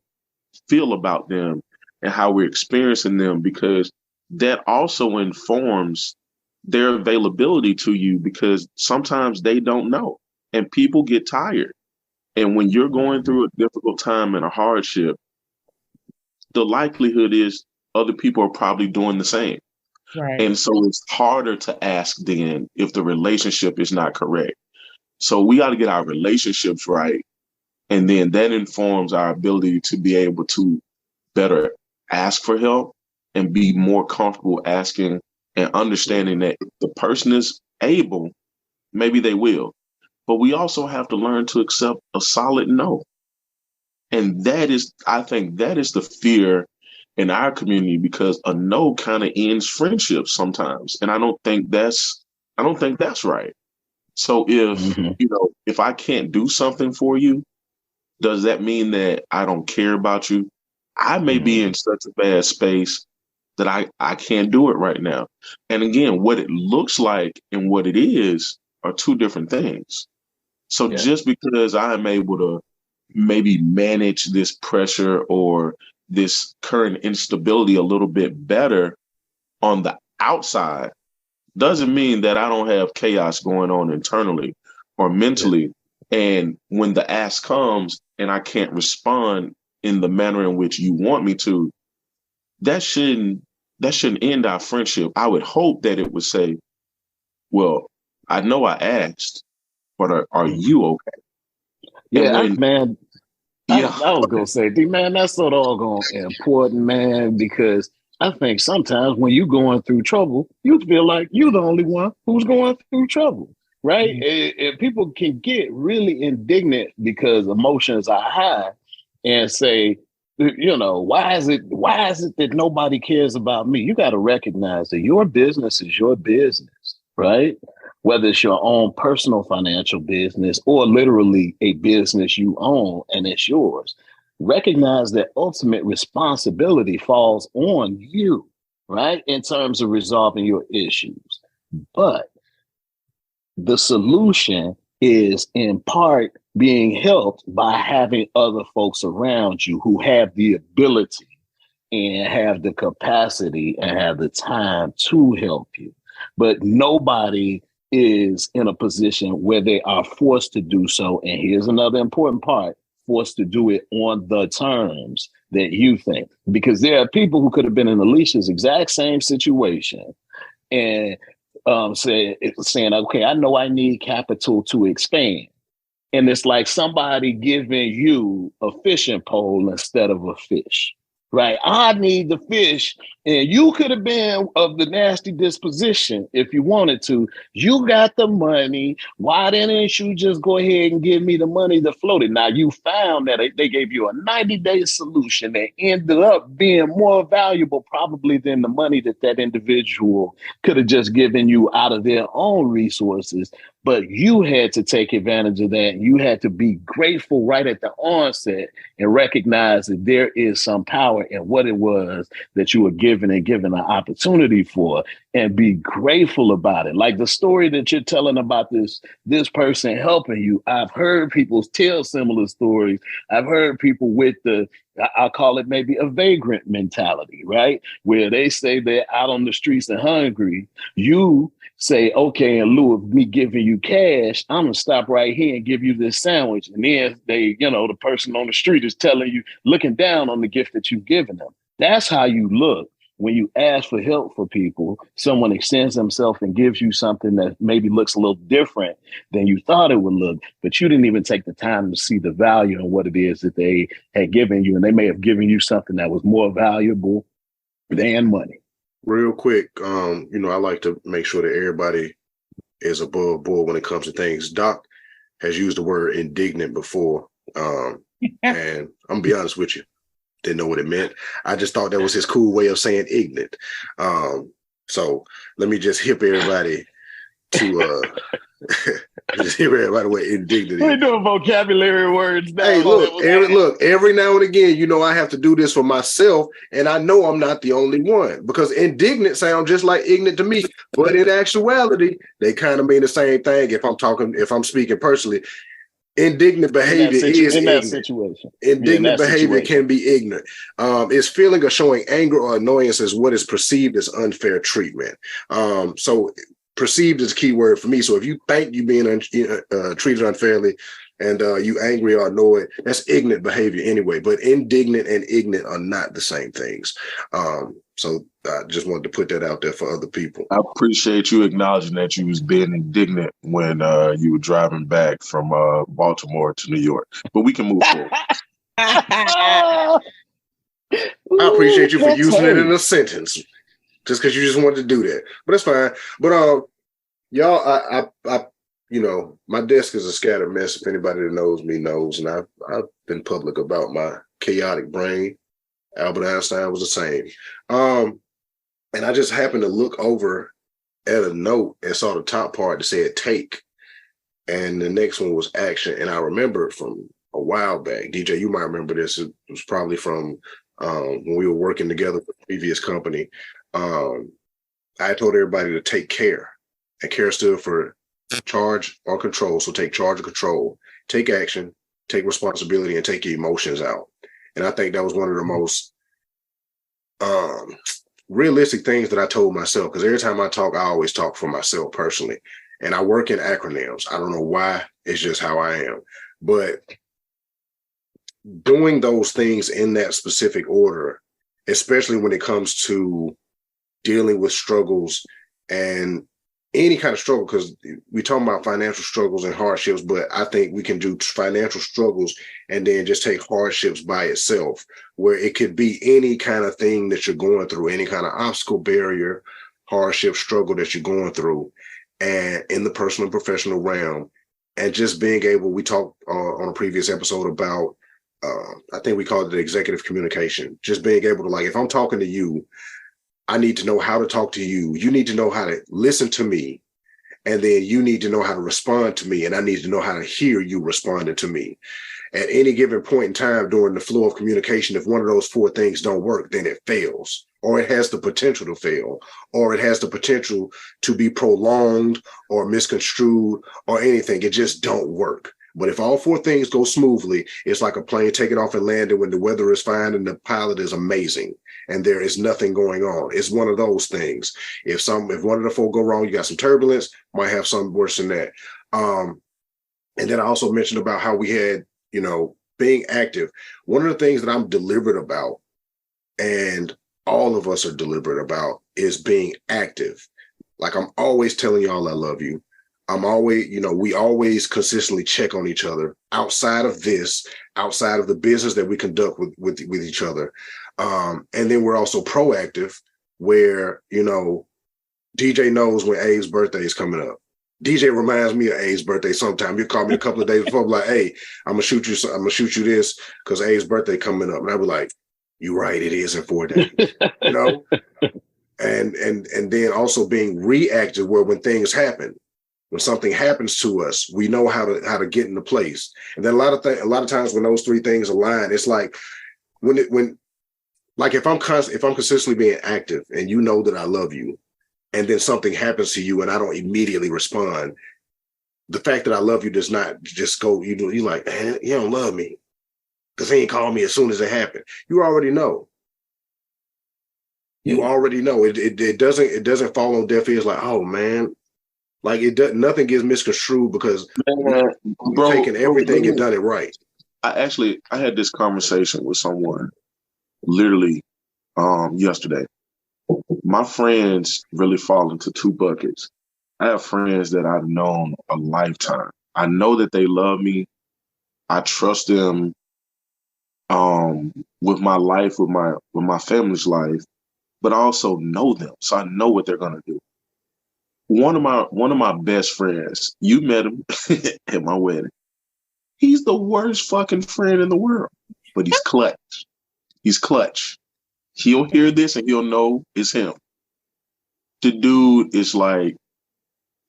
feel about them and how we're experiencing them, because that also informs their availability to you, because sometimes they don't know and people get tired. And when you're going through a difficult time and a hardship, the likelihood is other people are probably doing the same. Right. And so it's harder to ask then if the relationship is not correct. So we got to get our relationships right. And then that informs our ability to be able to better ask for help and be more comfortable asking and understanding that if the person is able, maybe they will. But we also have to learn to accept a solid no. And I think that is the fear in our community, because a no kind of ends friendships sometimes. And I don't think that's right. So if I can't do something for you, does that mean that I don't care about you? I may be in such a bad space that I can't do it right now. And again, what it looks like and what it is are two different things. So just because I'm able to maybe manage this pressure or this current instability a little bit better on the outside doesn't mean that I don't have chaos going on internally or mentally. And when the ask comes and I can't respond in the manner in which you want me to, that shouldn't end our friendship. I would hope that it would say, well, I know I asked, but are you okay? Yeah, man. I was gonna say, man, that's so doggone important, man, because I think sometimes when you're going through trouble, you feel like you're the only one who's going through trouble, right? Mm-hmm. And people can get really indignant because emotions are high and say, why is it that nobody cares about me? You got to recognize that your business is your business, right? Whether it's your own personal financial business or literally a business you own and it's yours. Recognize that ultimate responsibility falls on you, right? In terms of resolving your issues. But the solution is in part being helped by having other folks around you who have the ability and have the capacity and have the time to help you. But nobody is in a position where they are forced to do so. And here's another important part: forced to do it on the terms that you think. Because there are people who could have been in Alicia's exact same situation and saying, okay, I know I need capital to expand. And it's like somebody giving you a fishing pole instead of a fish. Right. I need the fish. And you could have been of the nasty disposition if you wanted to. You got the money. Why didn't you just go ahead and give me the money to float it? Now, you found that they gave you a 90-day solution that ended up being more valuable probably than the money that individual could have just given you out of their own resources. But you had to take advantage of that. You had to be grateful right at the onset and recognize that there is some power in what it was that you were given and given an opportunity for, and be grateful about it. Like the story that you're telling about this person helping you. I've heard people tell similar stories. I've heard people with I'll call it maybe a vagrant mentality, right? Where they say they're out on the streets and hungry. You say, okay, in lieu of me giving you cash, I'm going to stop right here and give you this sandwich. And then the person on the street is telling you, looking down on the gift that you've given them. That's how you look when you ask for help for people. Someone extends themselves and gives you something that maybe looks a little different than you thought it would look, but you didn't even take the time to see the value in what it is that they had given you. And they may have given you something that was more valuable than money. Real quick, I like to make sure that everybody is above board when it comes to things. Doc has used the word indignant before, and I'm gonna be honest with you, didn't know what it meant. I just thought that was his cool way of saying ignorant. So let me just hip everybody to just hip everybody with indignity. We're doing vocabulary words now. Hey, every now and again, I have to do this for myself, and I know I'm not the only one, because indignant sounds just like ignorant to me, but in actuality, they kind of mean the same thing. If I'm speaking personally, indignant behavior is in that ignorant. Situation. Indignant behavior can be ignorant. It's feeling or showing anger or annoyance as what is perceived as unfair treatment. So perceived is a key word for me. So if you think you're being treated unfairly and you angry or annoyed, that's ignorant behavior anyway. But indignant and ignorant are not the same things. So I just wanted to put that out there for other people. I appreciate you acknowledging that you was being indignant when you were driving back from Baltimore to New York. But we can move forward. I appreciate you for using it in a sentence, just because you just wanted to do that. But that's fine. But y'all, I my desk is a scattered mess. If anybody that knows me knows, and I've been public about my chaotic brain. Albert Einstein was the same. And I just happened to look over at a note and saw the top part that said take. And the next one was action. And I remember from a while back, DJ, you might remember this. It was probably from when we were working together with the previous company. I told everybody to take care. And care stood for charge or control. So take charge or control, take action, take responsibility, and take your emotions out. And I think that was one of the most realistic things that I told myself, because every time I talk, I always talk for myself personally. And I work in acronyms. I don't know why. It's just how I am. But doing those things in that specific order, especially when it comes to dealing with struggles and any kind of struggle, because we're talking about financial struggles and hardships, but I think we can do financial struggles and then just take hardships by itself, where it could be any kind of thing that you're going through, any kind of obstacle, barrier, hardship, struggle that you're going through, and in the personal and professional realm. And just being able, we talked on a previous episode about, I think we called it executive communication, just being able to, like, if I'm talking to you, I need to know how to talk to you. You need to know how to listen to me. And then you need to know how to respond to me. And I need to know how to hear you responding to me. At any given point in time during the flow of communication, if one of those four things don't work, then it fails, or it has the potential to fail, or it has the potential to be prolonged or misconstrued or anything. It just don't work. But if all four things go smoothly, it's like a plane taking off and landing when the weather is fine and the pilot is amazing and there is nothing going on. It's one of those things. If one of the four go wrong, you got some turbulence, might have something worse than that. And then I also mentioned about how we had, being active. One of the things that I'm deliberate about, and all of us are deliberate about, is being active. Like, I'm always telling y'all I love you. I'm always, we always consistently check on each other outside of the business that we conduct with each other. And then we're also proactive where, DJ knows when Abe's birthday is coming up. DJ reminds me of Abe's birthday sometime. You call me a couple of days before, like, hey, I'm gonna shoot you this because Abe's birthday coming up. And I'll be like, you're right, it is in 4 days. And then also being reactive where when things happen, when something happens to us, we know how to get into place. And then a lot of times when those three things align, it's like if I'm consistently being active and you know that I love you, and then something happens to you and I don't immediately respond, the fact that I love you does not just go, you're like, man, you don't love me because he ain't called me as soon as it happened. You already know. You already know. It doesn't fall on deaf ears like, oh man, like nothing gets misconstrued because you've taken everything and done it right. I had this conversation with someone literally yesterday. My friends really fall into two buckets. I have friends that I've known a lifetime. I know that they love me. I trust them with my life, with my family's life, but I also know them, so I know what they're gonna do. One of my best friends, you met him at my wedding. He's the worst fucking friend in the world, but he's clutch. He's clutch. He'll hear this and he'll know it's him. The dude is like,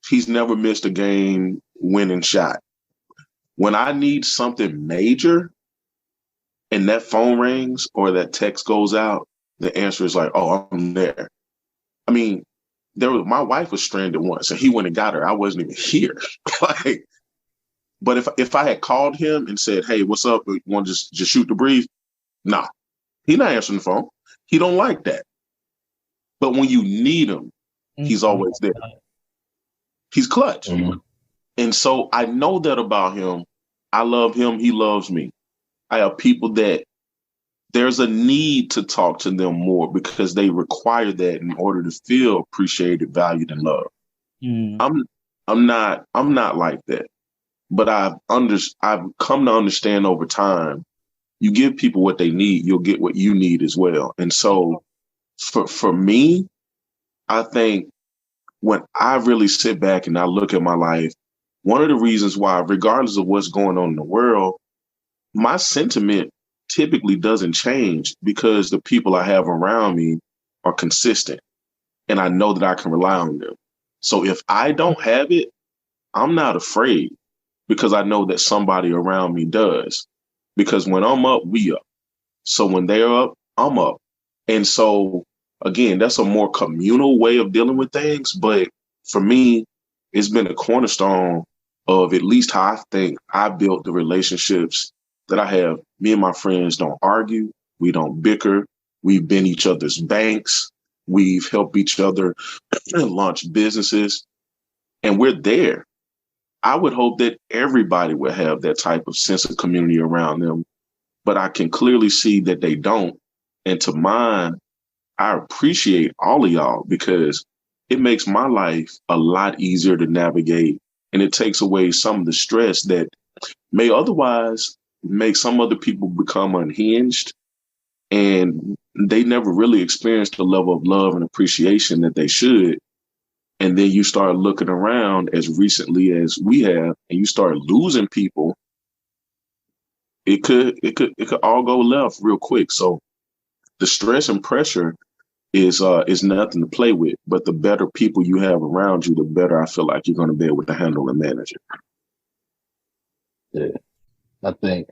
he's never missed a game winning shot. When I need something major and that phone rings or that text goes out, the answer is like, oh, I'm there. I mean, my wife was stranded once and he went and got her. I wasn't even here. But if I had called him and said, hey, what's up? You want to just shoot the breeze? Nah, he's not answering the phone. He don't like that. But when you need him, he's always there. He's clutch. Mm-hmm. And so I know that about him. I love him. He loves me. I have people that there's a need to talk to them more because they require that in order to feel appreciated, valued, and loved. Mm. I'm not like that. But I've come to understand over time, you give people what they need, you'll get what you need as well. And so for me, I think when I really sit back and I look at my life, one of the reasons why, regardless of what's going on in the world, my sentiment typically doesn't change because the people I have around me are consistent and I know that I can rely on them. So if I don't have it, I'm not afraid because I know that somebody around me does. Because when I'm up, we up. So when they're up, I'm up. And so, again, that's a more communal way of dealing with things. But for me, it's been a cornerstone of at least how I think I built the relationships that I have. Me and my friends don't argue. We don't bicker. We've been each other's banks. We've helped each other launch businesses. And we're there. I would hope that everybody would have that type of sense of community around them, but I can clearly see that they don't. And to mine, I appreciate all of y'all because it makes my life a lot easier to navigate. And it takes away some of the stress that may otherwise make some other people become unhinged. And they never really experienced the level of love and appreciation that they should. And then you start looking around as recently as we have, and you start losing people. It could all go left real quick. So the stress and pressure is nothing to play with. But the better people you have around you, the better I feel like you're going to be able to handle and manage it. Yeah, I think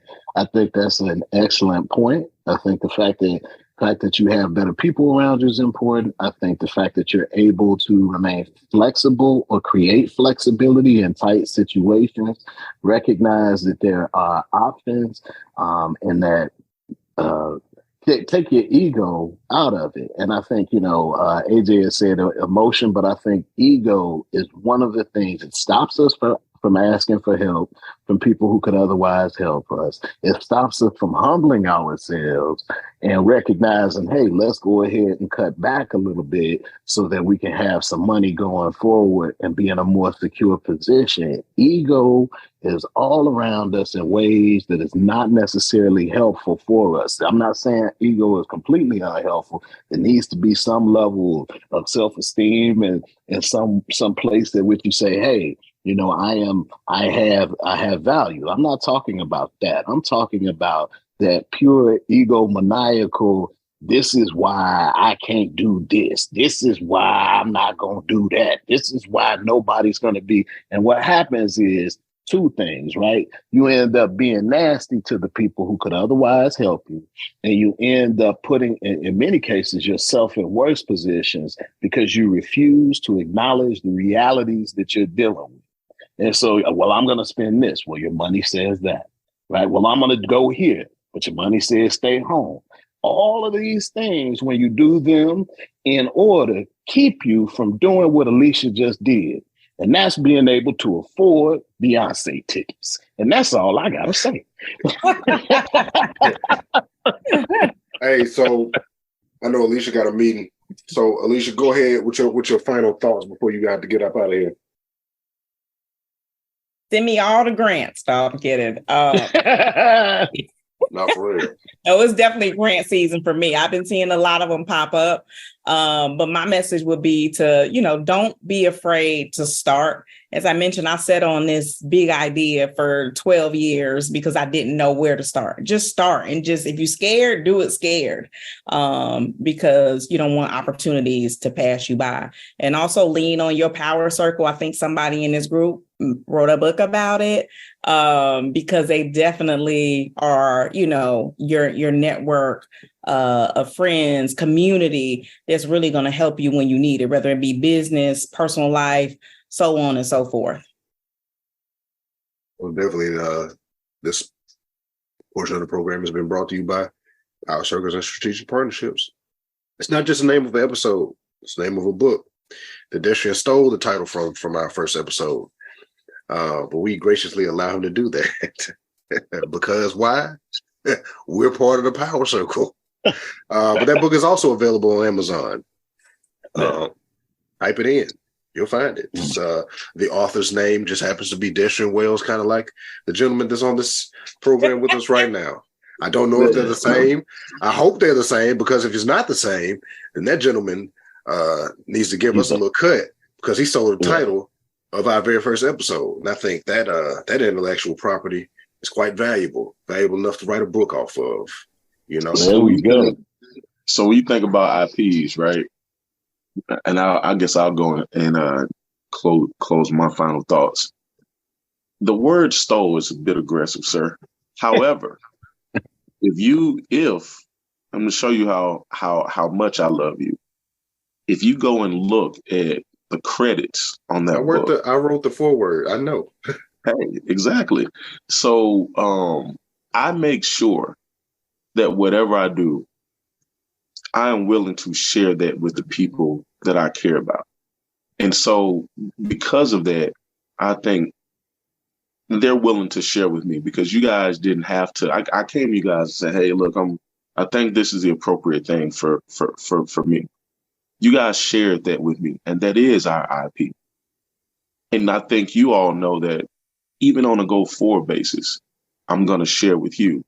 that's an excellent point. I think the fact that The fact that you have better people around you is important. I think the fact that you're able to remain flexible or create flexibility in tight situations, recognize that there are options, and that take your ego out of it. And I think, AJ has said emotion, but I think ego is one of the things that stops us from asking for help from people who could otherwise help us. It stops us from humbling ourselves and recognizing, hey, let's go ahead and cut back a little bit so that we can have some money going forward and be in a more secure position. Ego is all around us in ways that is not necessarily helpful for us. I'm not saying ego is completely unhelpful. There needs to be some level of self-esteem and some place that which you say, hey, I have value. I'm not talking about that. I'm talking about that pure egomaniacal, this is why I can't do this. This is why I'm not going to do that. This is why nobody's going to be. And what happens is two things, right? You end up being nasty to the people who could otherwise help you. And you end up putting, in many cases, yourself in worse positions because you refuse to acknowledge the realities that you're dealing with. And so, well, I'm going to spend this. Well, your money says that, right? Well, I'm going to go here, but your money says stay home. All of these things, when you do them in order, keep you from doing what Alicia just did. And that's being able to afford Beyonce tickets. And that's all I got to say. Hey, so I know Alicia got a meeting. So, Alicia, go ahead with your final thoughts before you got to get up out of here. Send me all the grants. No, I'm kidding. Not for real. No, it's definitely grant season for me. I've been seeing a lot of them pop up. But my message would be to, don't be afraid to start. As I mentioned, I sat on this big idea for 12 years because I didn't know where to start. Just start. And just, if you're scared, do it scared, because you don't want opportunities to pass you by. And also lean on your power circle. I think somebody in this group wrote a book about it, because they definitely are, your network of friends, community that's really going to help you when you need it, whether it be business, personal life, so on and so forth. Well, definitely, this portion of the program has been brought to you by Power Circles and Strategic Partnerships. It's not just the name of an episode; it's the name of a book. The Destrian stole the title from our first episode, but we graciously allow him to do that because why? We're part of the Power Circle. But that book is also available on Amazon. Type it in. You'll find it. It's, the author's name just happens to be Destrian Wells, kind of like the gentleman that's on this program with us right now. I don't know if they're the same. I hope they're the same, because if it's not the same, then that gentleman needs to give us a little cut, because he stole the title of our very first episode. And I think that that intellectual property is quite valuable enough to write a book off of. There we go. So when you think about IPs, right? And I guess I'll go and close my final thoughts. The word stole is a bit aggressive, sir. However, if I'm going to show you how much I love you. If you go and look at the credits on that book, I wrote the foreword. I know. Hey, exactly. So I make sure that whatever I do, I am willing to share that with the people that I care about. And so because of that, I think they're willing to share with me, because you guys didn't have to. I came to you guys and said, hey, look, I think this is the appropriate thing for me. You guys shared that with me, and that is our IP. And I think you all know that even on a go forward basis, I'm going to share with you.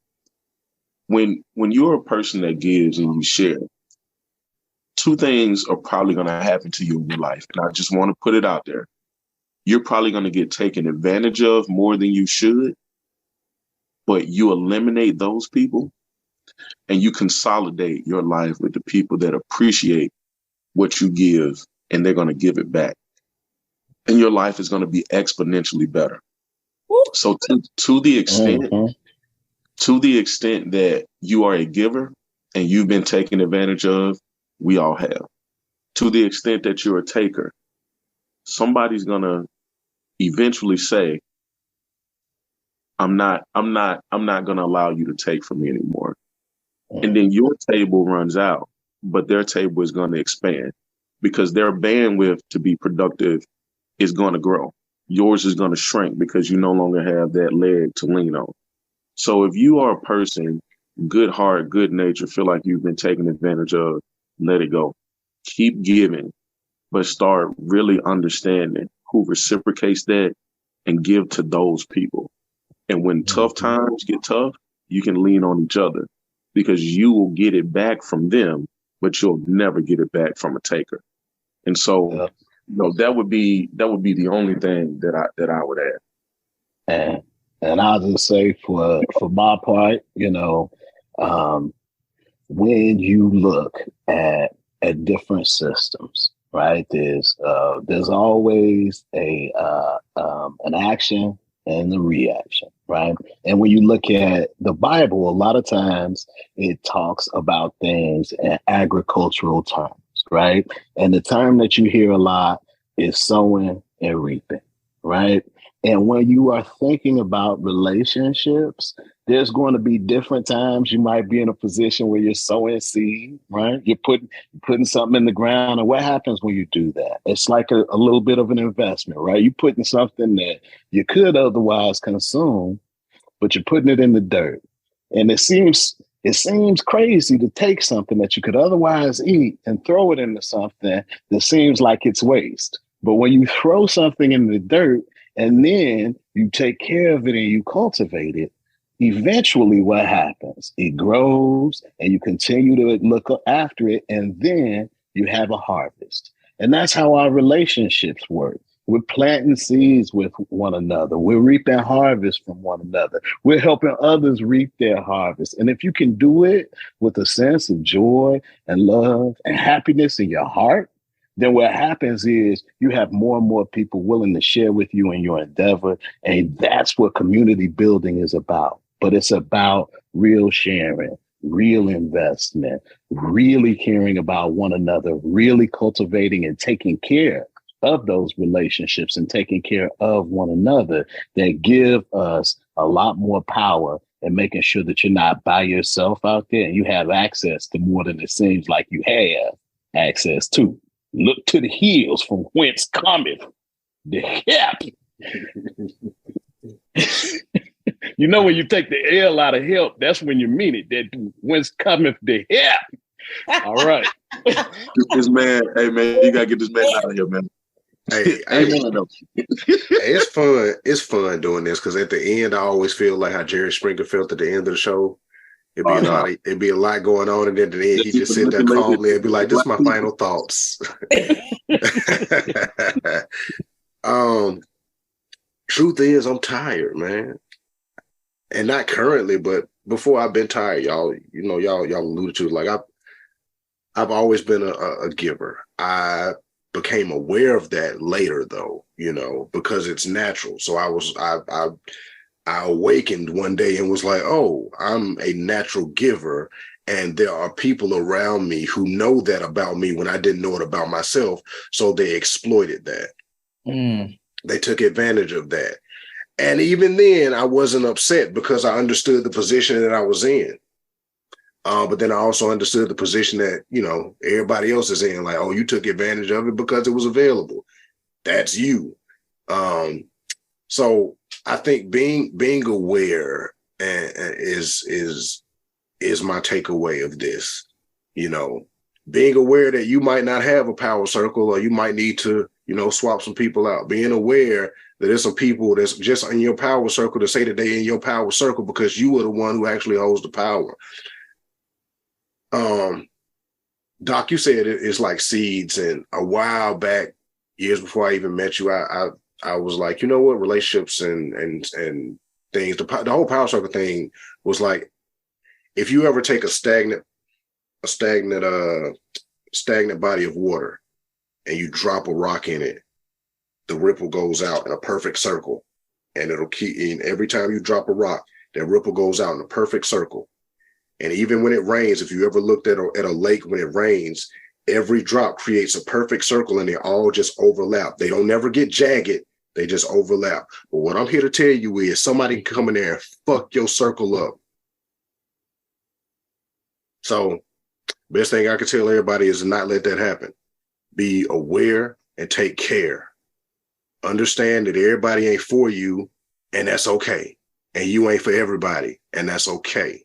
When you're a person that gives and you share, two things are probably going to happen to you in your life. And I just want to put it out there. You're probably going to get taken advantage of more than you should, but you eliminate those people and you consolidate your life with the people that appreciate what you give, and they're going to give it back. And your life is going to be exponentially better. So to the extent that you are a giver and you've been taken advantage of, we all have. To the extent that you're a taker, somebody's gonna eventually say, I'm not gonna allow you to take from me anymore. And then your table runs out, but their table is gonna expand because their bandwidth to be productive is gonna grow. Yours is gonna shrink because you no longer have that leg to lean on. So if you are a person, good heart, good nature, feel like you've been taken advantage of, let it go. Keep giving, but start really understanding who reciprocates that and give to those people. And when tough times get tough, you can lean on each other because you will get it back from them, but you'll never get it back from a taker. And so, that would be the only thing that I would add. And I'll just say for my part, when you look at different systems, right? There's always an action and the reaction, right? And when you look at the Bible, a lot of times it talks about things in agricultural terms, right? And the term that you hear a lot is sowing and reaping, right? And when you are thinking about relationships, there's going to be different times you might be in a position where you're sowing seed, right? You're putting something in the ground. And what happens when you do that? It's like a little bit of an investment, right? You're putting something that you could otherwise consume, but you're putting it in the dirt. And it seems crazy to take something that you could otherwise eat and throw it into something that seems like it's waste. But when you throw something in the dirt and then you take care of it and you cultivate it, eventually what happens? It grows and you continue to look after it, and then you have a harvest. And that's how our relationships work. We're planting seeds with one another. We're reaping harvest from one another. We're helping others reap their harvest. And if you can do it with a sense of joy and love and happiness in your heart, then what happens is you have more and more people willing to share with you in your endeavor. And that's what community building is about. But it's about real sharing, real investment, really caring about one another, really cultivating and taking care of those relationships and taking care of one another that give us a lot more power and making sure that you're not by yourself out there and you have access to more than it seems like you have access to. Look to the hills from whence cometh the help. When you take the L out of help, that's when you mean it. That whence cometh the help. All right. This man, hey man, you gotta get this man out of here, man. Hey, it's fun. It's fun doing this because at the end, I always feel like how Jerry Springer felt at the end of the show. It'd be a lot going on, and then at the end, he just sit there calmly and be like, "This is my final thoughts." Truth is, I'm tired, man, and not currently, but before I've been tired, y'all. Y'all alluded to like I've always been a giver. I became aware of that later, though, because it's natural. So I awakened one day and was like, oh, I'm a natural giver. And there are people around me who know that about me when I didn't know it about myself. So they exploited that. They took advantage of that. And even then, I wasn't upset because I understood the position that I was in. But then I also understood the position that, everybody else is in. Like, oh, you took advantage of it because it was available. That's you. So I think being aware is my takeaway of this. Being aware that you might not have a power circle, or you might need to, swap some people out. Being aware that there's some people that's just in your power circle to say that they're in your power circle because you are the one who actually holds the power. Doc, you said it's like seeds, and a while back, years before I even met you, I was like, you know what, relationships and things, the whole power circle thing was like, if you ever take a stagnant body of water and you drop a rock in it, the ripple goes out in a perfect circle, and it'll keep. And every time you drop a rock, that ripple goes out in a perfect circle. And even when it rains, if you ever looked at a lake when it rains, every drop creates a perfect circle and they all just overlap. They don't never get jagged. They just overlap. But what I'm here to tell you is somebody can come in there and fuck your circle up. So best thing I can tell everybody is to not let that happen. Be aware and take care. Understand that everybody ain't for you, and that's okay. And you ain't for everybody, and that's okay.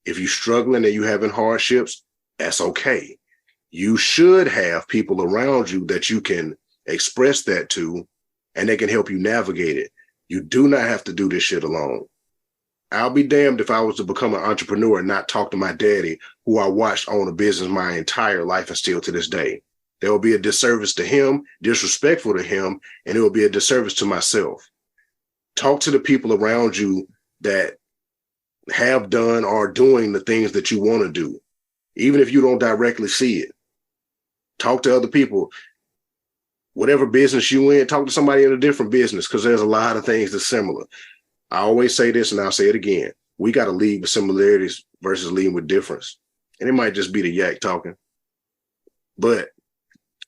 If you're struggling and you having hardships, that's okay. You should have people around you that you can express that to, and they can help you navigate it. You do not have to do this shit alone. I'll be damned if I was to become an entrepreneur and not talk to my daddy, who I watched own a business my entire life and still to this day. There will be a disservice to him, disrespectful to him, and it will be a disservice to myself. Talk to the people around you that have done or are doing the things that you want to do, even if you don't directly see it. Talk to other people. Whatever business you in, talk to somebody in a different business, because there's a lot of things that's similar. I always say this, and I'll say it again. We got to lead with similarities versus leading with difference. And it might just be the yak talking. But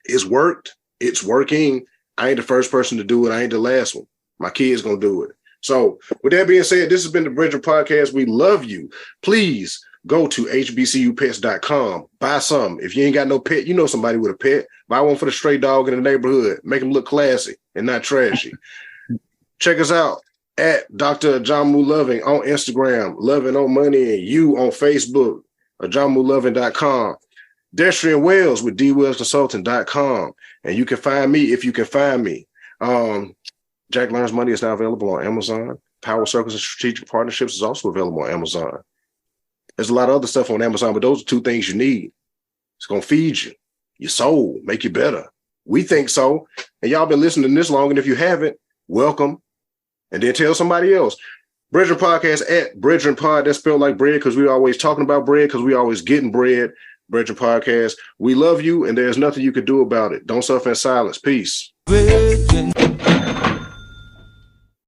it's worked. It's working. I ain't the first person to do it. I ain't the last one. My kid's going to do it. So with that being said, this has been the BREADren Podcast. We love you. Please go to hbcupets.com. Buy some. If you ain't got no pet, you know somebody with a pet. Buy one for the stray dog in the neighborhood. Make them look classy and not trashy. Check us out at Dr. Ajamu Loving on Instagram, Loving on Money and You on Facebook, ajamuloving.com. Destrian Wells with dwellsconsulting.com. And you can find me if you can find me. Jack Learns Money is now available on Amazon. Power Circles and Strategic Partnerships is also available on Amazon. There's a lot of other stuff on Amazon, but those are two things you need. It's going to feed you, your soul, make you better. We think so. And y'all been listening this long, and if you haven't, welcome. And then tell somebody else. BREADren Podcast at BREADren Pod. That's spelled like bread because we always talking about bread because we always getting bread. BREADren Podcast. We love you, and there's nothing you can do about it. Don't suffer in silence. Peace. BREADren.